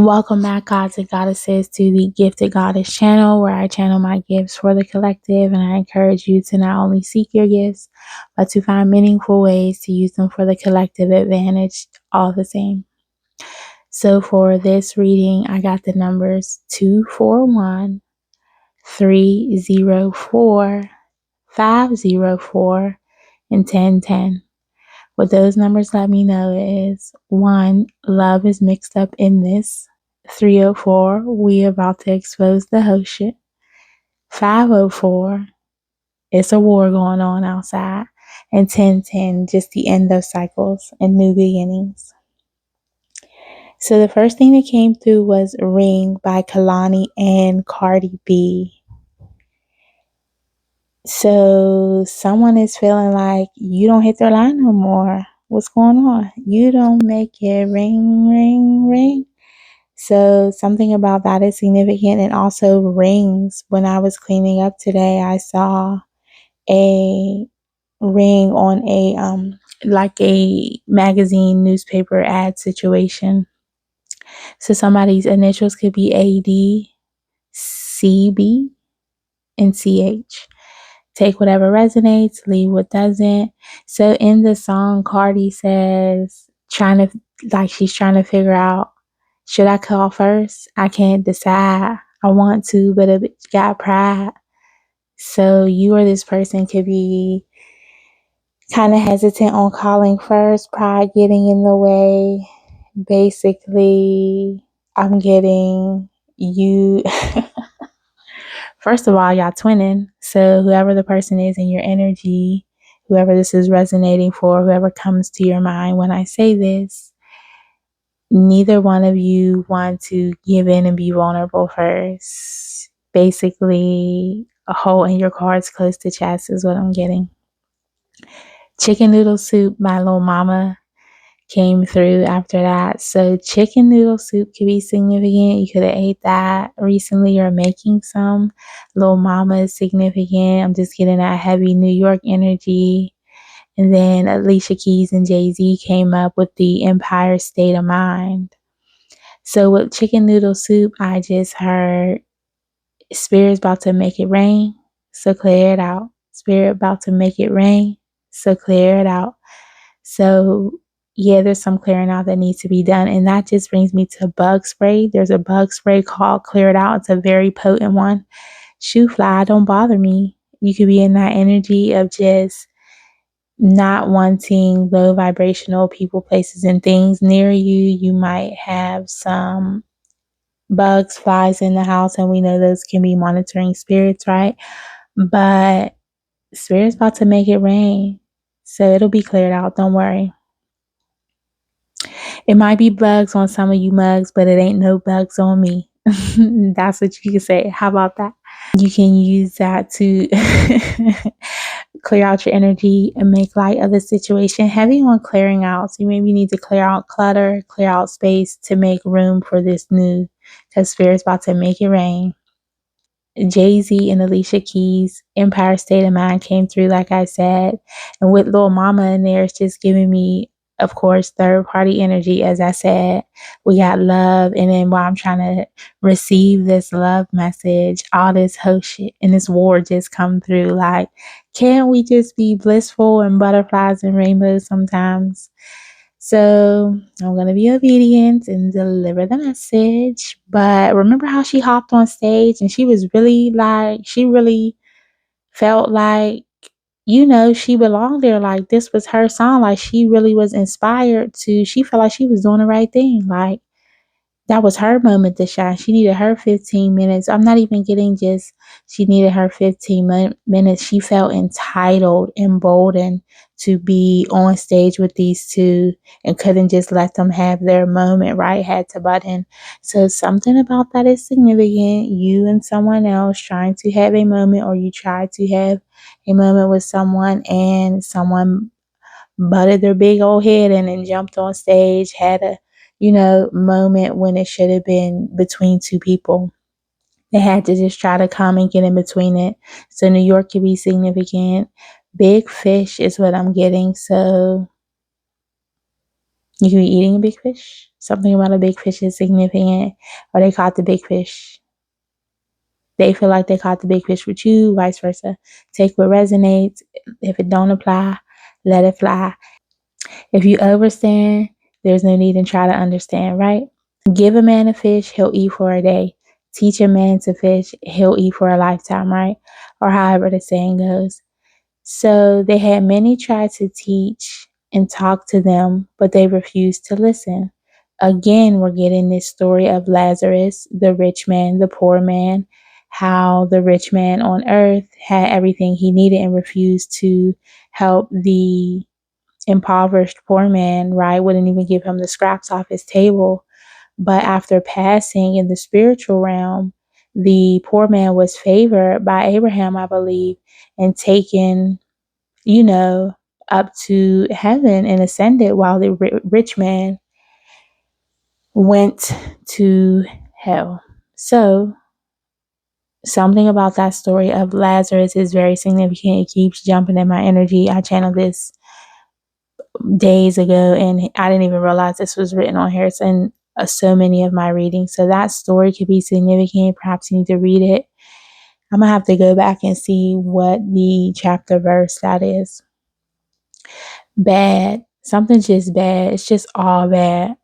Welcome back, gods and goddesses, to the Gifted Goddess channel, where I channel my gifts for the collective, and I encourage you to not only seek your gifts, but to find meaningful ways to use them for the collective advantage, all the same. So for this reading, I got the numbers 241, 304, 504, and 1010. What those numbers let me know is 1, love is mixed up in this. 304, we about to expose the whole shit. 504, it's a war going on outside. And 1010, just the end of cycles and new beginnings. So the first thing that came through was Ring by Kehlani and Cardi B. So someone is feeling like you don't hit their line no more. What's going on? You don't make it ring, ring, ring. So something about that is significant, and also rings. When I was cleaning up today, I saw a ring on a like a magazine newspaper ad situation. So somebody's initials could be AD, CB, and CH. Take whatever resonates, leave what doesn't. So in the song, Cardi says, she's trying to figure out, should I call first? I can't decide. I want to, but it got pride. So you or this person could be kind of hesitant on calling first, pride getting in the way. Basically, I'm getting you. First of all, y'all twinning. So whoever the person is in your energy, whoever this is resonating for, whoever comes to your mind when I say this, neither one of you want to give in and be vulnerable first. Basically, a hole in your cards close to chest is what I'm getting. Chicken noodle soup, my little mama, came through after that. So chicken noodle soup could be significant. You could have ate that recently or making some. Little mama is significant. I'm just getting that heavy New York energy. And then Alicia Keys and Jay-Z came up with the Empire State of Mind. So with chicken noodle soup, I just heard Spirit's about to make it rain, so clear it out. Spirit about to make it rain, so clear it out. So yeah, there's some clearing out that needs to be done. And that just brings me to bug spray. There's a bug spray called Clear It Out. It's a very potent one. Shoe fly, don't bother me. You could be in that energy of just not wanting low vibrational people, places, and things near you. You might have some bugs, flies in the house, and we know those can be monitoring spirits, right? But Spirit's about to make it rain. So it'll be cleared out. Don't worry. It might be bugs on some of you mugs, but it ain't no bugs on me. That's what you can say. How about that? You can use that to clear out your energy and make light of the situation. Heavy on clearing out. So you maybe need to clear out clutter, clear out space to make room for this new, because Spirit's about to make it rain. Jay-Z and Alicia Keys, Empire State of Mind came through, like I said. And with Lil Mama in there, it's just giving me, of course, third party energy. As I said, we got love. And then while I'm trying to receive this love message, all this whole shit and this war just come through. Like, can't we just be blissful and butterflies and rainbows sometimes? So I'm going to be obedient and deliver the message. But remember how she hopped on stage and she was really like, she really felt like, she belonged there. Like this was her song. Like she really was inspired she felt like she was doing the right thing. Like that was her moment to shine. She needed her 15 minutes. I'm not even getting just she needed her 15 minutes. She felt entitled, emboldened to be on stage with these two and couldn't just let them have their moment, right? Had to butt in. So something about that is significant. You and someone else trying to have a moment, or you try to have a moment with someone and someone butted their big old head in and jumped on stage, had a moment when it should have been between two people. They had to just try to come and get in between it. So New York could be significant. Big fish is what I'm getting. So You could be eating a big fish. Something about a big fish is significant. Or they caught the big fish. They feel like they caught the big fish with you, vice versa. Take what resonates. If it don't apply, let it fly. If you overstand, there's no need to try to understand, right? Give a man a fish, he'll eat for a day. Teach a man to fish, he'll eat for a lifetime, right? Or however the saying goes. So they had many try to teach and talk to them, but they refused to listen. Again, we're getting this story of Lazarus, the rich man, the poor man, how the rich man on earth had everything he needed and refused to help the impoverished poor man, right? Wouldn't even give him the scraps off his table. But after passing in the spiritual realm, the poor man was favored by Abraham, I believe, and taken, you know, up to heaven and ascended, while the rich man went to hell. So, something about that story of Lazarus is very significant. It keeps jumping in my energy. I channeled this days ago, and I didn't even realize this was written on here. It's in so many of my readings. So that story could be significant. Perhaps you need to read it. I'm gonna have to go back and see what the chapter verse that is. Bad. Something's just bad. It's just all bad.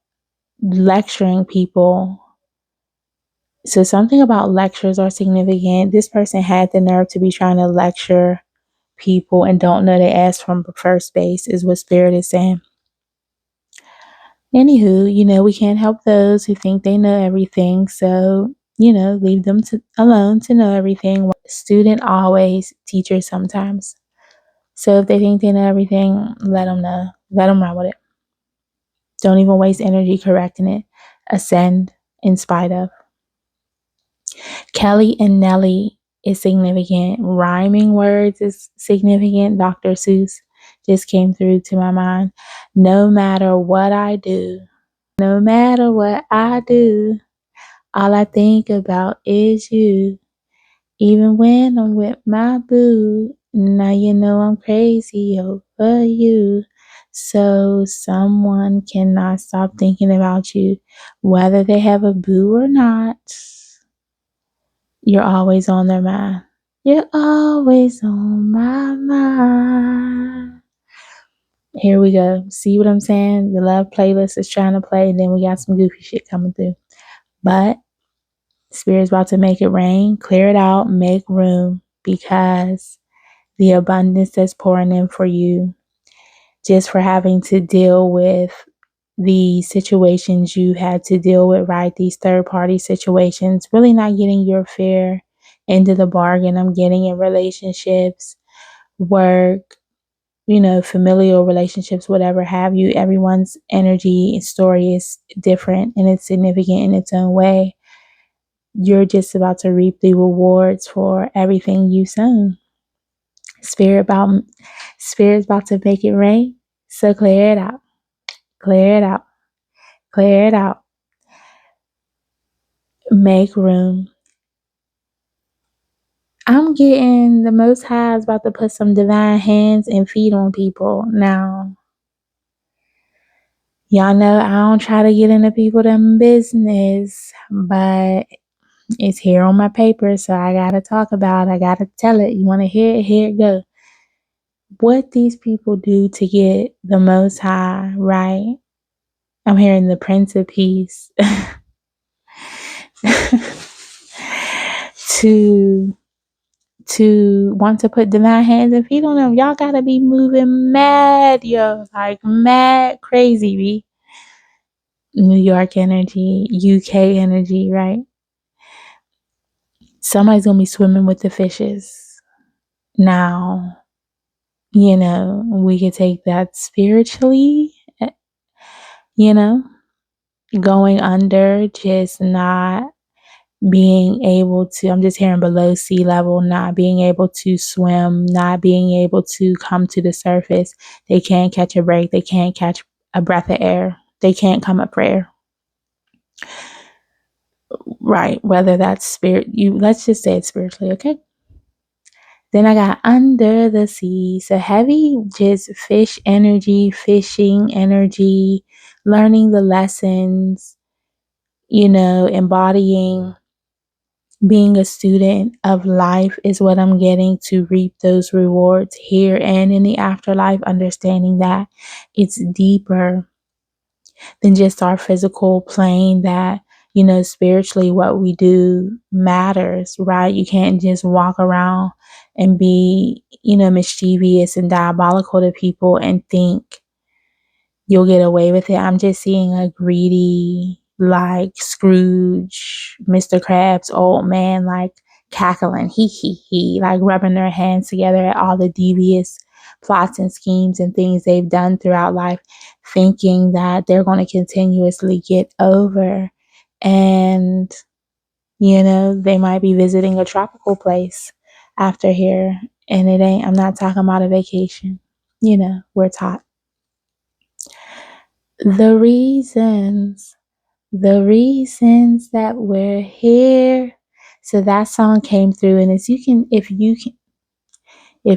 Lecturing people. So something about lectures are significant. This person had the nerve to be trying to lecture people and don't know they asked from first base, is what Spirit is saying. Anywho, we can't help those who think they know everything. So, leave them alone to know everything. Student always, teacher sometimes. So if they think they know everything, let them know. Let them run with it. Don't even waste energy correcting it. Ascend in spite of. Kelly and Nelly is significant. Rhyming words is significant. Dr. Seuss just came through to my mind. No matter what I do, no matter what I do, all I think about is you. Even when I'm with my boo, now you know I'm crazy over you. So someone cannot stop thinking about you, whether they have a boo or not. You're always on their mind. You're always on my mind. Here we go. See what I'm saying? The love playlist is trying to play, and then we got some goofy shit coming through. But Spirit's about to make it rain, clear it out, make room, because the abundance that's pouring in for you, just for having to deal with the situations you had to deal with, right? These third party situations, really not getting your fair end of the bargain. I'm getting in relationships, work, familial relationships, whatever have you. Everyone's energy and story is different and it's significant in its own way. You're just about to reap the rewards for everything you sown. Spirit's about to make it rain. So clear it out. Clear it out. Clear it out. Make room. I'm getting the Most High is about to put some divine hands and feet on people. Now, y'all know I don't try to get into people them business, but it's here on my paper, so I gotta talk about it. I gotta tell it. You wanna hear it? Here it go. What these people do to get the Most High, right? I'm hearing the Prince of Peace to want to put divine hands and feet on them. Y'all gotta be moving mad, like mad crazy, B. New York energy, UK energy, right? Somebody's gonna be swimming with the fishes. Now, we could take that spiritually, going under, just not being able to, I'm just hearing below sea level, not being able to swim, not being able to come to the surface. They can't catch a break. They can't catch a breath of air. They can't come up for air. Right. Whether that's let's just say it's spiritually, okay? Then I got under the sea. So heavy, just fish energy, fishing energy, learning the lessons, embodying being a student of life is what I'm getting to reap those rewards here and in the afterlife, understanding that it's deeper than just our physical plane, that spiritually what we do matters, right? You can't just walk around and be mischievous and diabolical to people and think you'll get away with it. I'm just seeing a greedy, like Scrooge, Mr. Krabs old man, like cackling, he, like rubbing their hands together at all the devious plots and schemes and things they've done throughout life, thinking that they're going to continuously get over. And, they might be visiting a tropical place after here. And I'm not talking about a vacation. We're taught the reasons that we're here. So that song came through, and if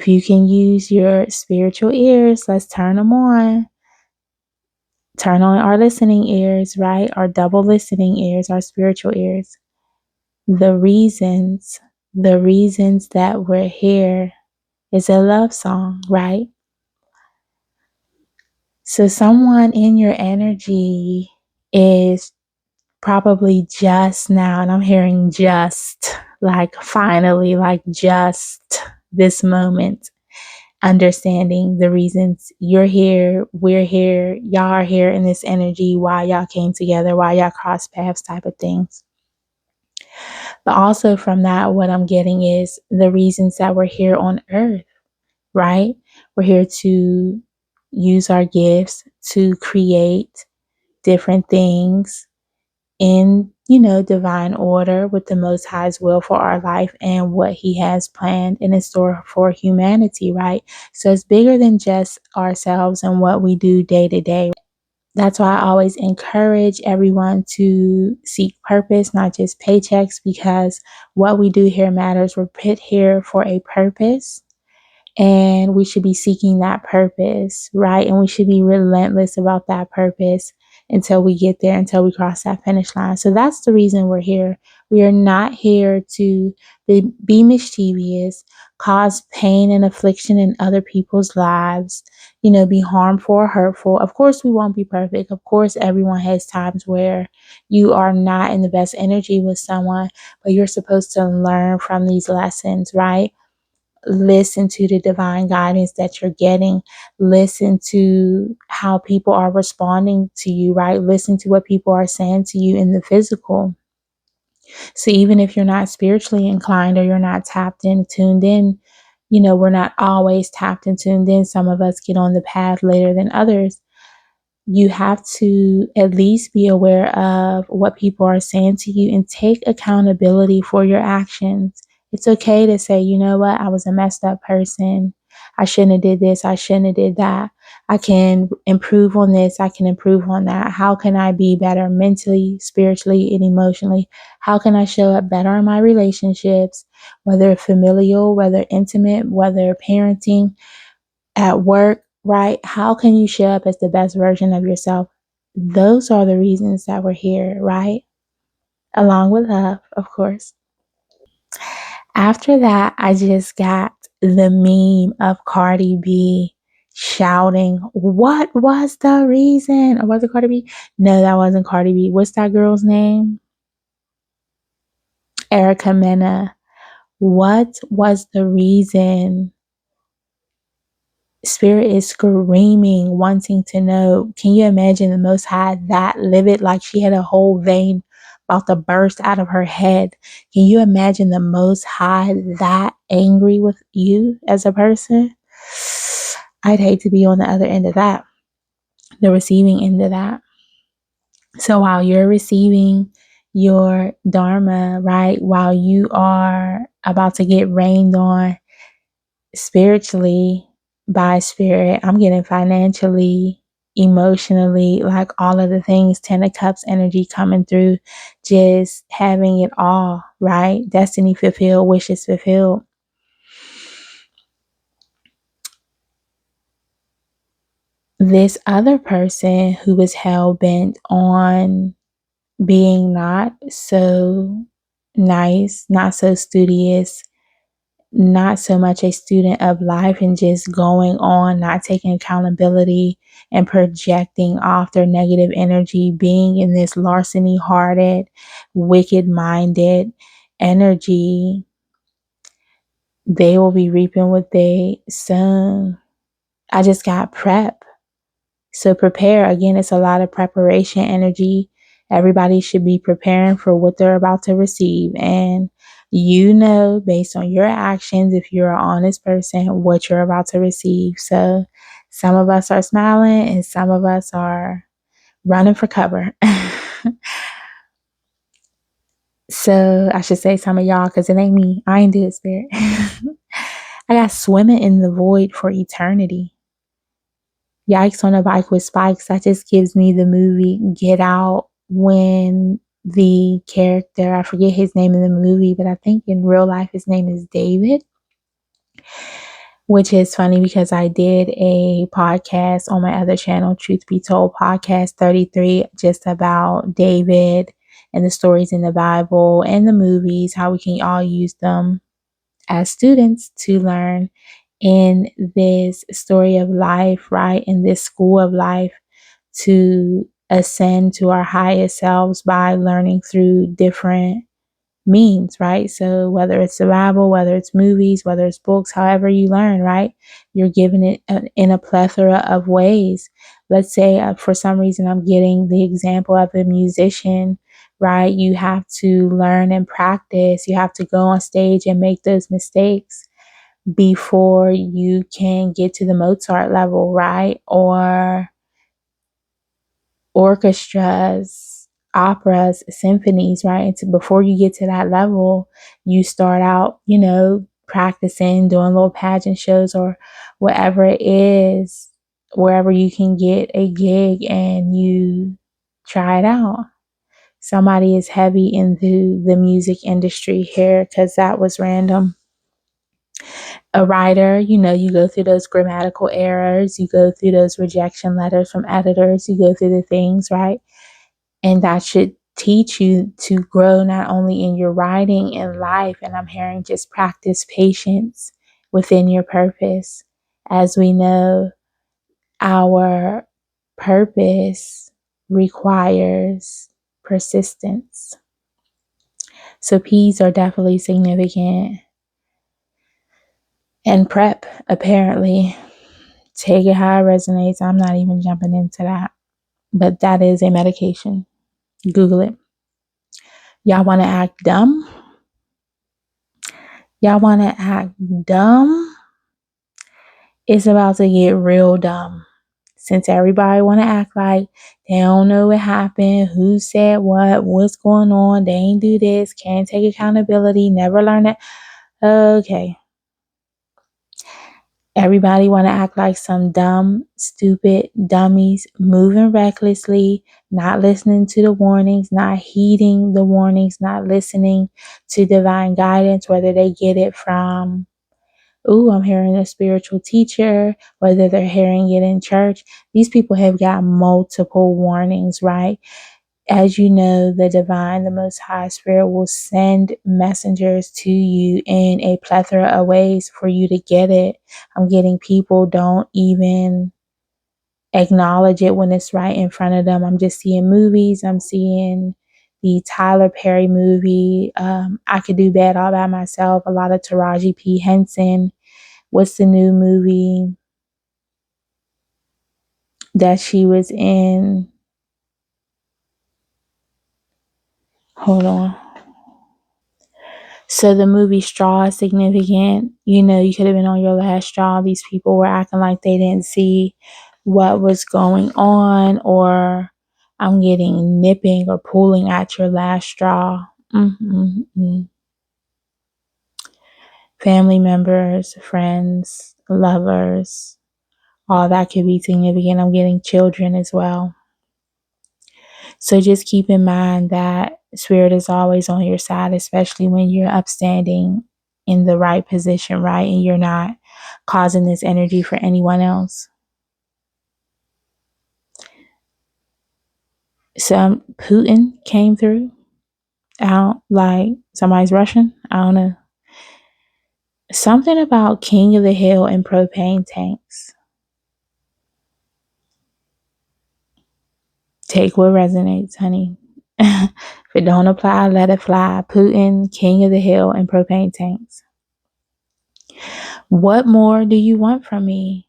you can use your spiritual ears, let's turn them on. Turn on our listening ears, right? Our double listening ears, our spiritual ears. The reasons that we're here is a love song, right? So someone in your energy is probably just now, and I'm hearing just, like finally, like just this moment, understanding the reasons you're here, we're here, y'all are here in this energy, why y'all came together, why y'all crossed paths, type of things. But also from that, what I'm getting is the reasons that we're here on earth, right? We're here to use our gifts to create different things in, divine order with the Most High's will for our life and what He has planned and in store for humanity, right? So it's bigger than just ourselves and what we do day to day. That's why I always encourage everyone to seek purpose, not just paychecks, because what we do here matters. We're put here for a purpose. And we should be seeking that purpose, right? And we should be relentless about that purpose until we get there, until we cross that finish line. So that's the reason we're here. We are not here to be mischievous, cause pain and affliction in other people's lives, be harmful or hurtful. Of course, we won't be perfect. Of course, everyone has times where you are not in the best energy with someone, but you're supposed to learn from these lessons, right? Listen to the divine guidance that you're getting. Listen to how people are responding to you, right? Listen to what people are saying to you in the physical. So even if you're not spiritually inclined or you're not tapped in, tuned in, we're not always tapped and tuned in. Some of us get on the path later than others. You have to at least be aware of what people are saying to you and take accountability for your actions. It's okay to say, you know what, I was a messed up person. I shouldn't have did this. I shouldn't have did that. I can improve on this. I can improve on that. How can I be better mentally, spiritually, and emotionally? How can I show up better in my relationships, whether familial, whether intimate, whether parenting, at work, right? How can you show up as the best version of yourself? Those are the reasons that we're here, right? Along with love, of course. After that, I just got the meme of Cardi B shouting, "What was the reason?" Or was it Cardi B? No, that wasn't Cardi B. What's that girl's name? Erica Mena. What was the reason? Spirit is screaming, wanting to know. Can you imagine the Most High that livid? Like she had a whole vein about to burst out of her head. Can you imagine the Most High that angry with you as a person? I'd hate to be on the other end of that, the receiving end of that. So while you're receiving your Dharma, right, while you are about to get rained on spiritually, by spirit, I'm getting financially, emotionally, like all of the things, 10 of cups energy coming through, just having it all, right? Destiny fulfilled, wishes fulfilled. this other person who was hell bent on being not so nice, not so studious, not so much a student of life, and just going on, not taking accountability and projecting off their negative energy, being in this larceny hearted, wicked minded energy, they will be reaping what they sow. I just got prep. So prepare. Again, it's a lot of preparation energy. Everybody should be preparing for what they're about to receive. And you know, based on your actions, if you're an honest person, what you're about to receive. So some of us are smiling and some of us are running for cover. So I should say some of y'all, because it ain't me. I ain't do it, spirit. I got swimming in the void for eternity. Yikes on a bike with spikes. That just gives me the movie Get Out, when the character, I forget his name in the movie, but I think in real life his name is David, which is funny because I did a podcast on my other channel, Truth Be Told Podcast 33, just about David and the stories in the Bible and the movies, how we can all use them as students to learn in this story of life, right? In this school of life, to ascend to our highest selves by learning through different means, right? So whether it's the Bible, whether it's movies, whether it's books, however you learn, right? You're given it in a plethora of ways. Let's say for some reason I'm getting the example of a musician, right? You have to learn and practice. You have to go on stage and make those mistakes before you can get to the Mozart level, right? Or orchestras, operas, symphonies, right? And before you get to that level, you start out, practicing, doing little pageant shows or whatever it is, wherever you can get a gig and you try it out. Somebody is heavy into the music industry here because that was random. A writer, you go through those grammatical errors, you go through those rejection letters from editors, you go through the things, right? And that should teach you to grow not only in your writing and life, and I'm hearing just practice patience within your purpose. As we know, our purpose requires persistence. So P's are definitely significant. And prep, apparently. Take it how it resonates. I'm not even jumping into that. But that is a medication. Google it. Y'all want to act dumb? Y'all want to act dumb? It's about to get real dumb. Since everybody want to act like they don't know what happened, who said what's going on, they ain't do this, can't take accountability, never learn that. Okay. Everybody want to act like some dumb, stupid dummies, moving recklessly, not listening to the warnings, not heeding the warnings, not listening to divine guidance, whether they get it from, I'm hearing a spiritual teacher, whether they're hearing it in church. These people have got multiple warnings, right? As you know, the divine, the most high spirit will send messengers to you in a plethora of ways for you to get it. I'm getting people don't even acknowledge it when it's right in front of them. I'm just seeing movies. I'm seeing the Tyler Perry movie, I Could Do Bad All By Myself, a lot of Taraji P. Henson. What's the new movie that she was in? Hold on. So the movie Straw is significant. You could have been on your last straw. These people were acting like they didn't see what was going on, or I'm getting nipping or pulling at your last straw. Family members, friends, lovers, all that could be significant. I'm getting children as well. So just keep in mind that spirit is always on your side, especially when you're upstanding in the right position, right? And you're not causing this energy for anyone else. Some Putin came through. Out like somebody's Russian. I don't know. Something about King of the Hill and propane tanks. Take what resonates, honey. If it don't apply, let it fly. Putin, King of the Hill, and propane tanks. What more do you want from me?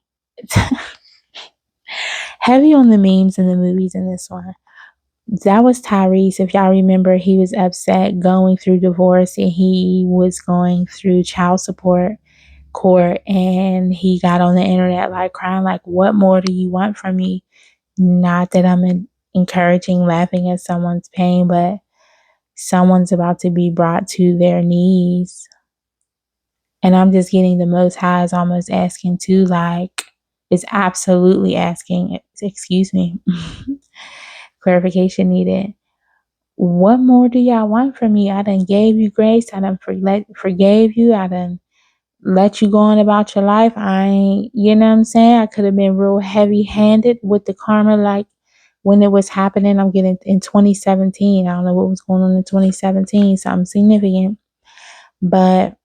Heavy on the memes and the movies in this one. That was Tyrese. If y'all remember, he was upset going through divorce and he was going through child support court, and he got on the internet like crying like, what more do you want from me? Not that I'm encouraging laughing at someone's pain, but someone's about to be brought to their knees, and I'm just getting the Most High is almost asking to, like, is absolutely asking, excuse me, clarification needed. What more do y'all want from me? I done gave you grace. I done forgave you. I done let you go on about your life. I ain't, you know what I'm saying? I could have been real heavy handed with the karma, like when it was happening. I'm getting in 2017. I don't know what was going on in 2017, something significant. But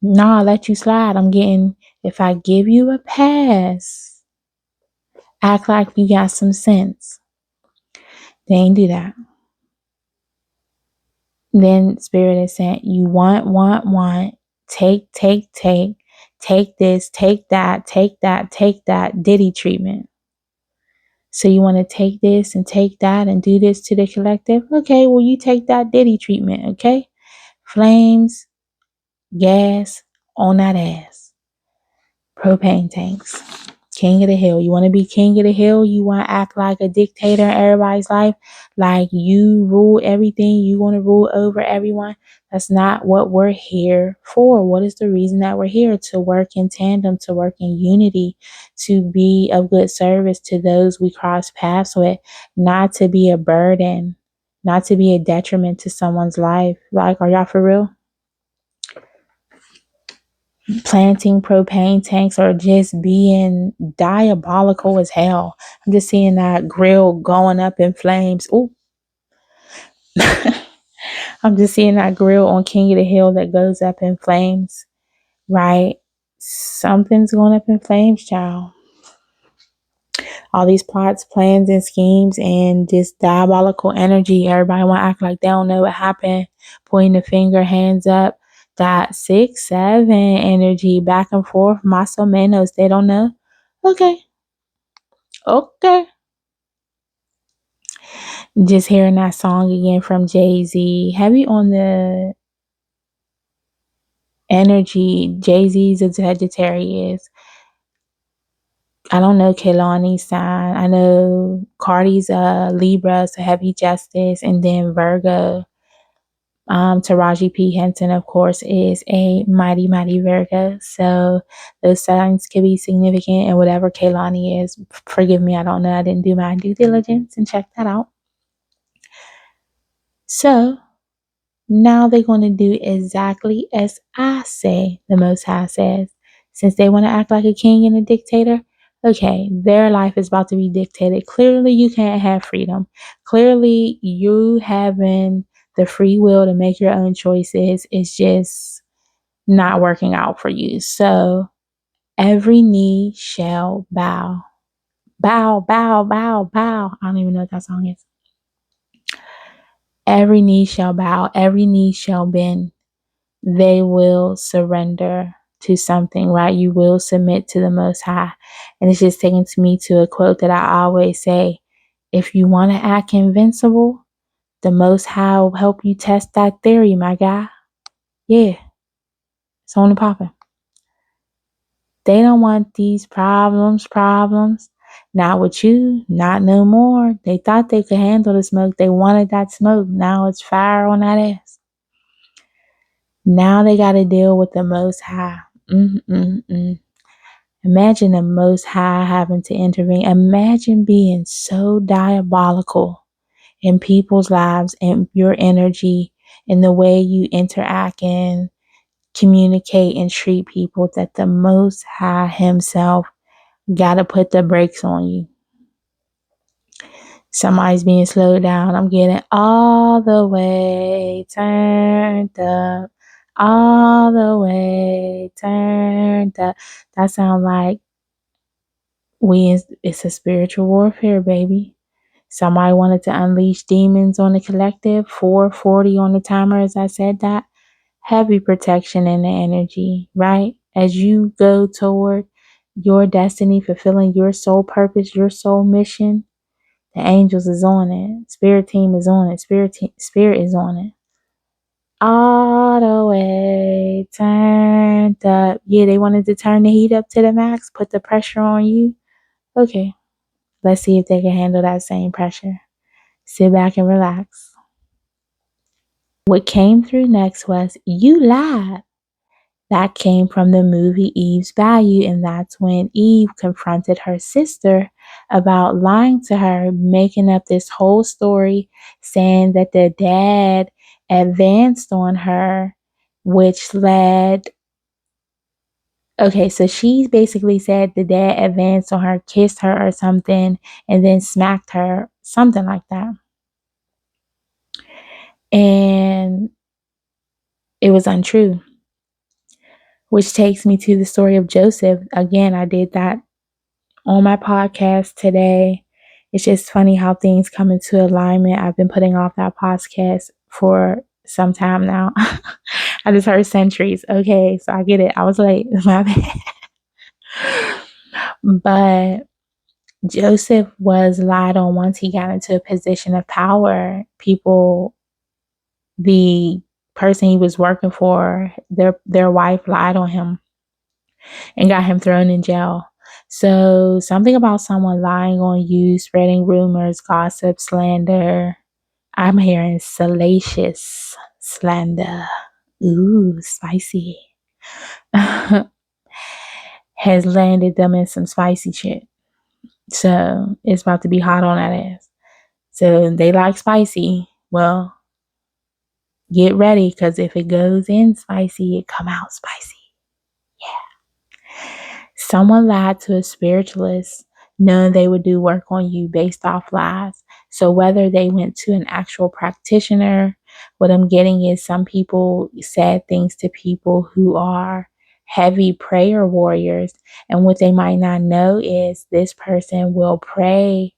no, I'll let you slide. I'm getting, if I give you a pass, act like you got some sense. They ain't do that. Then Spirit is saying, you want, take this, take that, Diddy treatment. So you want to take this and take that and do this to the collective? Okay, well, you take that Diddy treatment, okay? Flames, gas on that ass. Propane tanks. King of the hill. You want to be king of the hill? You want to act like a dictator in everybody's life? Like you rule everything? You want to rule over everyone? That's not what we're here for. What is the reason that we're here? To work in tandem, to work in unity, to be of good service to those we cross paths with, not to be a burden, not to be a detriment to someone's life. Like, are y'all for real? Planting propane tanks or just being diabolical as hell. I'm just seeing that grill going up in flames. Ooh. I'm just seeing that grill on King of the Hill that goes up in flames, right? Something's going up in flames, child. All these plots, plans, and schemes, and this diabolical energy. Everybody want to act like they don't know what happened. Pointing the finger, hands up. That 6, 7 energy, back and forth. Más o menos. They don't know. Okay. Just hearing that song again from Jay-Z. Heavy on the energy. Jay-Z's a Sagittarius. I don't know Kehlani's sign. I know Cardi's Libra, so heavy justice, and then Virgo. Taraji P. Henson, of course, is a mighty, mighty Virgo. So those signs can be significant, and whatever Kehlani is, forgive me, I don't know. I didn't do my due diligence and check that out. So now they're going to do exactly as I say, the Most High says. Since they want to act like a king and a dictator, okay, their life is about to be dictated. Clearly, you can't have freedom. Clearly, you having the free will to make your own choices is just not working out for you. So every knee shall bow. Bow, bow, bow, bow. I don't even know what that song is. Every knee shall bow. Every knee shall bend. They will surrender to something, right? You will submit to the Most High. And it's just taking me to a quote that I always say. If you want to act invincible, the Most High will help you test that theory, my guy. Yeah, it's on the popping. They don't want these problems. Not with you, not no more. They thought they could handle the smoke. They wanted that smoke. Now it's fire on that ass. Now they got to deal with the Most High. Imagine the Most High having to intervene. Imagine being so diabolical in people's lives and your energy and the way you interact and communicate and treat people that the Most High himself got to put the brakes on you. Somebody's being slowed down. I'm getting all the way turned up. All the way turned up. That sounds like it's a spiritual warfare, baby. Somebody wanted to unleash demons on the collective. 440 on the timer as I said that. Heavy protection in the energy, right? As you go toward your destiny, fulfilling your soul purpose, your soul mission, the angels is on it. Spirit team is on it. Spirit is on it. All the way turned up. Yeah, they wanted to turn the heat up to the max, put the pressure on you. Okay, let's see if they can handle that same pressure. Sit back and relax. What came through next was, you lied. That came from the movie Eve's Value, and that's when Eve confronted her sister about lying to her, making up this whole story, saying that the dad advanced on her, which led. Okay, so she basically said the dad advanced on her, kissed her or something, and then smacked her, something like that. And it was untrue. Which takes me to the story of Joseph. Again, I did that on my podcast today. It's just funny how things come into alignment. I've been putting off that podcast for some time now. I just heard centuries. Okay, so I get it. I was late. My bad. But Joseph was lied on once he got into a position of power. The person he was working for, their wife lied on him and got him thrown in jail. So something about someone lying on you, spreading rumors, gossip, slander. I'm hearing salacious slander. Ooh, spicy. Has landed them in some spicy shit. So it's about to be hot on that ass. So they like spicy. Well, get ready, because if it goes in spicy, it come out spicy. Someone lied to a spiritualist knowing they would do work on you based off lies. So whether they went to an actual practitioner, what I'm getting is some people said things to people who are heavy prayer warriors. And what they might not know is this person will pray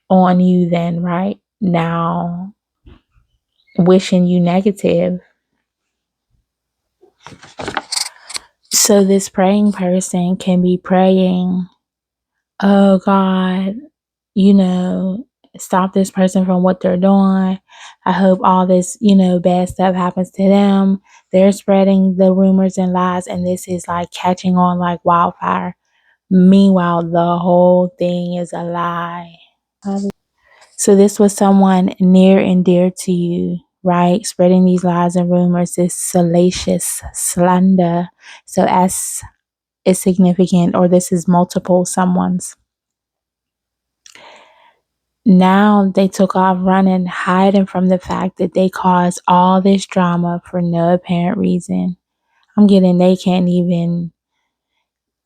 on you then, right? Now, wishing you negative. So this praying person can be praying, oh God, stop this person from what they're doing. I hope all this, bad stuff happens to them. They're spreading the rumors and lies, and this is like catching on like wildfire. Meanwhile, the whole thing is a lie. So this was someone near and dear to you, right? Spreading these lies and rumors, this salacious slander. So S is significant, or this is multiple someone's. Now they took off running, hiding from the fact that they caused all this drama for no apparent reason. I'm getting they can't even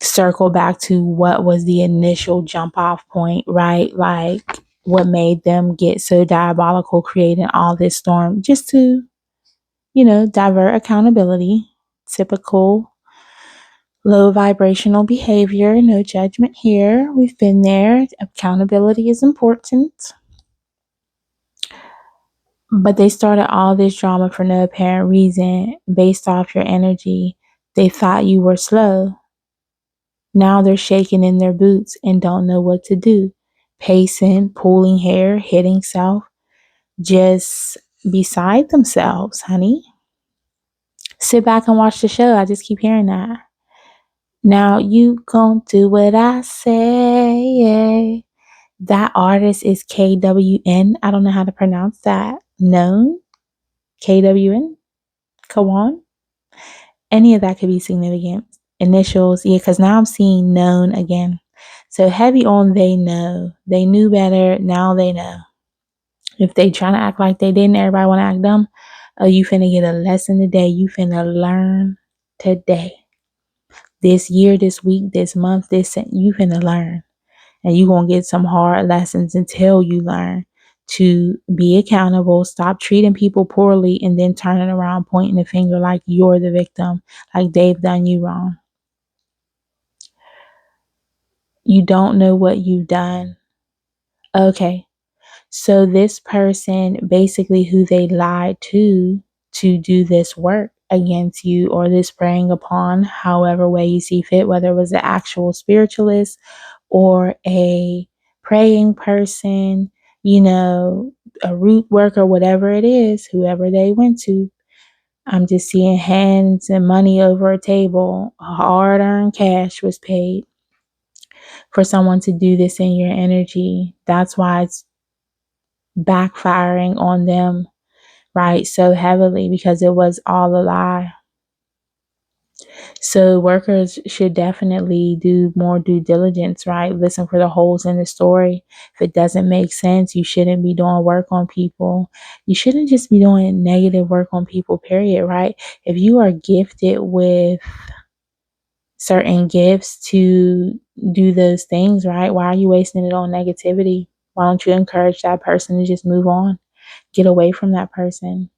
circle back to what was the initial jump off point, right? Like what made them get so diabolical, creating all this storm just to, divert accountability. Typical low vibrational behavior, no judgment here. We've been there. Accountability is important. But they started all this drama for no apparent reason based off your energy. They thought you were slow. Now they're shaking in their boots and don't know what to do. Pacing, pulling hair, hitting self, just beside themselves, honey. Sit back and watch the show. I just keep hearing that. Now you gon' do what I say. That artist is KWN. I don't know how to pronounce that. Known? KWN? Kawan? Any of that could be significant. Initials, yeah, because now I'm seeing known again. So heavy on they know. They knew better, now they know. If they trying to act like they didn't, everybody want to act dumb. Oh, you finna get a lesson today. You finna learn today. This year, this week, this month, you finna learn. And you're going to get some hard lessons until you learn to be accountable, stop treating people poorly, and then turning around, pointing the finger like you're the victim, like they've done you wrong. You don't know what you've done. Okay. So this person, basically who they lied to do this work against you, or this preying upon, however way you see fit, whether it was an actual spiritualist or a praying person, a root worker, whatever it is, whoever they went to. I'm just seeing hands and money over a table. Hard earned cash was paid for someone to do this in your energy. That's why it's backfiring on them, right? So heavily, because it was all a lie. So workers should definitely do more due diligence, right? Listen for the holes in the story. If it doesn't make sense, you shouldn't be doing work on people. You shouldn't just be doing negative work on people, period, right? If you are gifted with certain gifts to do those things, right? Why are you wasting it on negativity? Why don't you encourage that person to just move on? Get away from that person.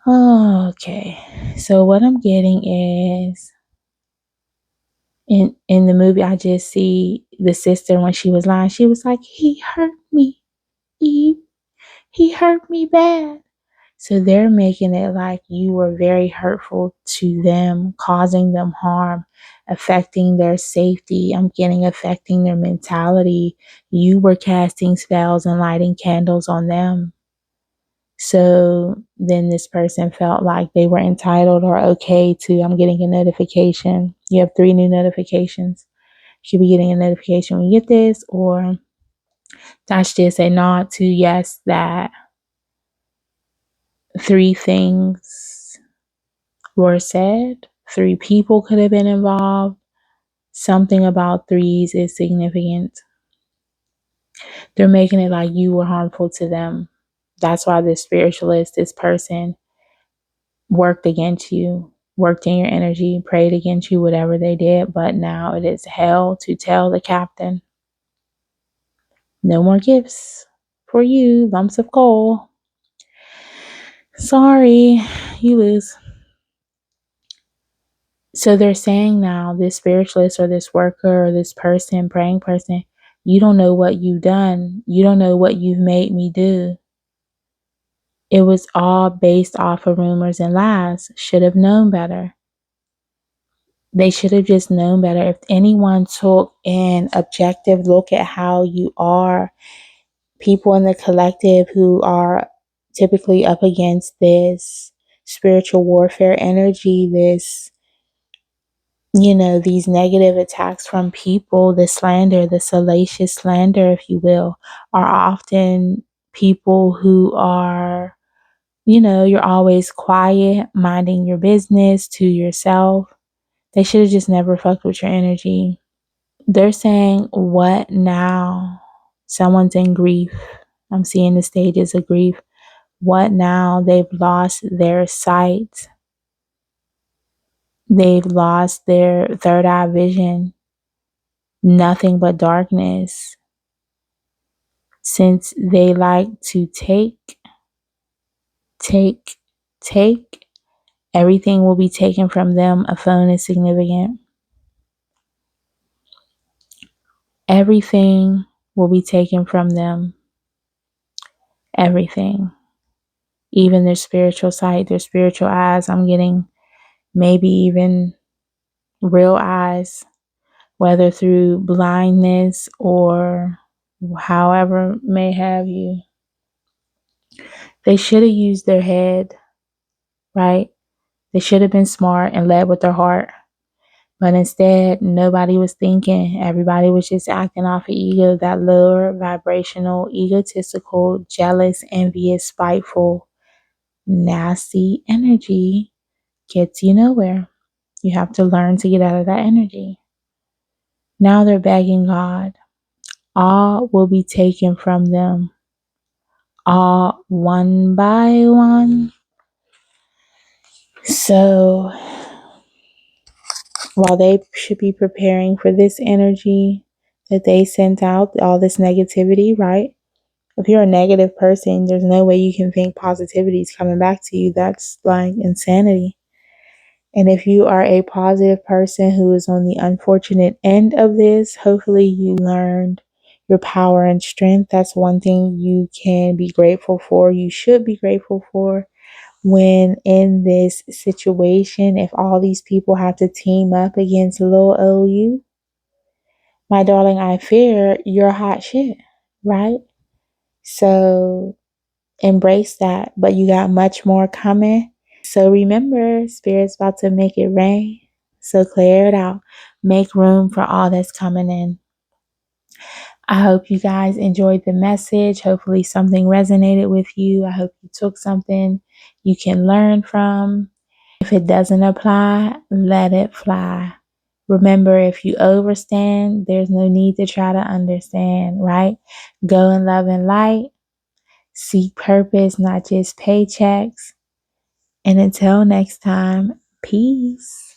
Okay. So what I'm getting is in the movie, I just see the sister when she was lying. She was like, "He hurt me. He hurt me bad." So they're making it like you were very hurtful to them, causing them harm, affecting their safety. I'm getting affecting their mentality. You were casting spells and lighting candles on them. So then this person felt like they were entitled or okay to, I'm getting a notification. You have 3 new notifications. You should be getting a notification when you get this, or that's just a nod to yes, that 3 things were said. 3 people could have been involved. Something about threes is significant. They're making it like you were harmful to them. That's why this spiritualist, this person, worked against you, worked in your energy, prayed against you, whatever they did. But now it is hell to tell the captain. No more gifts for you, lumps of coal. Sorry, you lose. So they're saying now, this spiritualist or this worker or this person, praying person, you don't know what you've done. You don't know what you've made me do. It was all based off of rumors and lies. Should have known better. They should have just known better. If anyone took an objective look at how you are, people in the collective who are typically up against this spiritual warfare energy, this, these negative attacks from people, the slander, the salacious slander, if you will, are often people who are, you're always quiet, minding your business to yourself. They should have just never fucked with your energy. They're saying, what now? Someone's in grief. I'm seeing the stages of grief. What now? They've lost their sight. They've lost their third eye vision. Nothing but darkness. Since they like to take, everything will be taken from them. A phone is significant. Everything will be taken from them. Everything. Even their spiritual sight, their spiritual eyes. I'm getting maybe even real eyes, whether through blindness or however may have you. They should have used their head, right? They should have been smart and led with their heart. But instead, nobody was thinking. Everybody was just acting off of ego, that lower vibrational, egotistical, jealous, envious, spiteful, nasty energy gets you nowhere. You have to learn to get out of that energy. Now they're begging God. All will be taken from them. All one by one. So while they should be preparing for this energy that they sent out, all this negativity, right? If you're a negative person, there's no way you can think positivity is coming back to you. That's like insanity. And if you are a positive person who is on the unfortunate end of this, hopefully you learned your power and strength. That's one thing you can be grateful for. You should be grateful for when in this situation. If all these people have to team up against little OU, my darling, I fear you're hot shit, right? So embrace that. But you got much more coming. So remember, Spirit's about to make it rain. So clear it out. Make room for all that's coming in. I hope you guys enjoyed the message. Hopefully something resonated with you. I hope you took something you can learn from. If it doesn't apply, let it fly. Remember, if you overstand, there's no need to try to understand, right? Go in love and light. Seek purpose, not just paychecks. And until next time, peace.